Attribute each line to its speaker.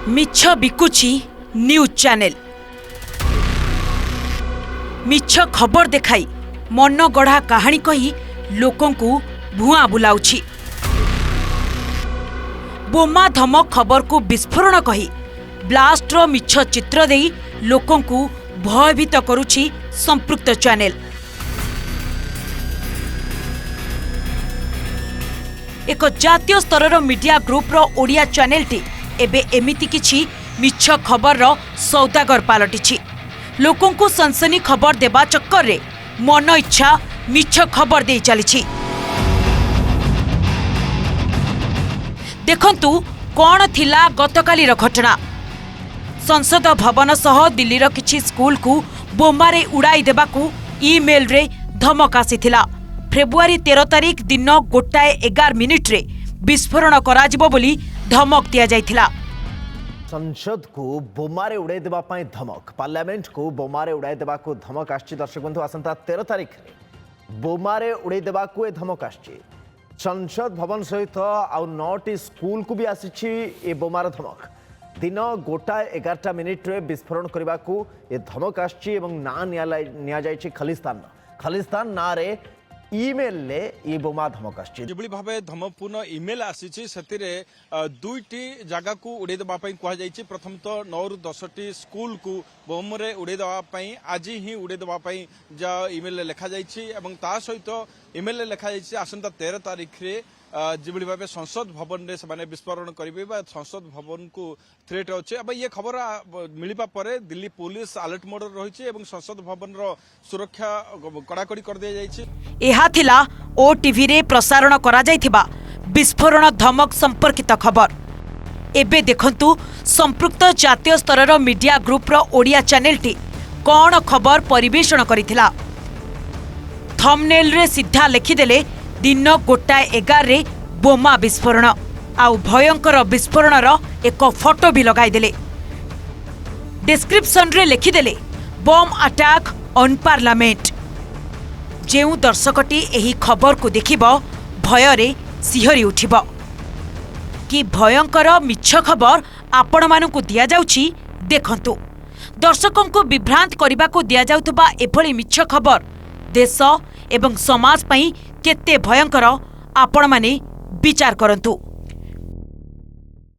Speaker 1: मिछ बिकुची news channel मिछ खबर देखाई मन गढ़ा कहानी कही लोकों को भुआ बुलाउछि। बोमा धमक खबर को विस्फोरण कही ब्लास्टर मिछ चित्र देई लोकों को भयभीत करुछि संपृक्त चैनल। एक जातीय स्तर मीडिया ग्रुप्र ओडिया चैनलटी एबे एमिति किछि मिछ खबर सौदागर पालटिछि। लोकों को सनसनी खबर देबा चक्कर रे मन इच्छा मिछ खबर दे चलिछि। देखंतु कौन थिला गतकालीर घटना। संसद भवन सह दिल्लीर किछि स्कूल को बोमारे उड़ाई देबाकू ईमेल रे धमक आसीथिला। फेब्रुआरी 13 तारिख दिन 1:11 रे विस्फोरण कराजिबो बोली धमक दिया जाइथिला।
Speaker 2: संसद को बोमारे उड़ाई देबा पई धमक, पार्लियामेंट को बोमारे उड़ाई देबा को धमक आछि। दर्शक बंधु आसंता 13 तारिख रे बोमारे उड़ाई देबा को धमक आछि। संसद भवन सहित आउ 9टी स्कूल को भी आछि ए बोमार धमक। दिन 1:11 रे विस्फोरण करने को ये धमक आछि एवं ना निया जाइछि खलिस्तान ना रे ईमेल ले ये बोमा धमक आछि।
Speaker 3: जेबली भाबे धमकपूर्ण ईमेल आसीछि सेतिरे दुईटी जगह को उड़े देबा पई कहै जाइछि। प्रथम तो 9 रु 10टी स्कूल को बम रे उड़े देबा पई आज ही उड़े देबा पई जा ईमेल लिखा जाइछि एवं ता सहित ईमेल लिखा जाइछि आसंता 13 तारिख रे जेबली भाबे संसद भवन रे से विस्फोरण करिवे बा संसद भवन को थ्रेट अछि। अब ये खबर मिलिबा परे दिल्ली पुलिस अलर्ट मोड रहिछि एवं संसद भवन रो सुरक्षा कड़ाकड़ी कर दिया जाइछि।
Speaker 1: एहा थिला ओटीवी रे प्रसारण करा जाइथिबा विस्फोरण धमक संपर्कित खबर। एबे देखंतु संपृक्त जातीय स्तर मीडिया ग्रुप्र ओडिया चैनलटी कौन खबर परिवेषण करिथिला। थंबनेल रे सीधा लिखिदेले दिन 1:11 रे बोमा विस्फोरण आउ भयंकर विस्फोरणर एक फोटो भी लगाई देले। डिस्क्रिप्शन रे लिखिदेले बम अटैक ऑन पार्लियामेंट। जेउ दर्शकटी एही खबर को देखिबो भयरे सिहरी उठिबो कि भयंकर मिछ खबर आपण मानकु दिया जाउछि। देखंतु दर्शकों को विभ्रांत करबा को दिया जाउतबा एभली मिछ खबर देश एवं समाज पई केते भयंकर आपण माने विचार करंतु।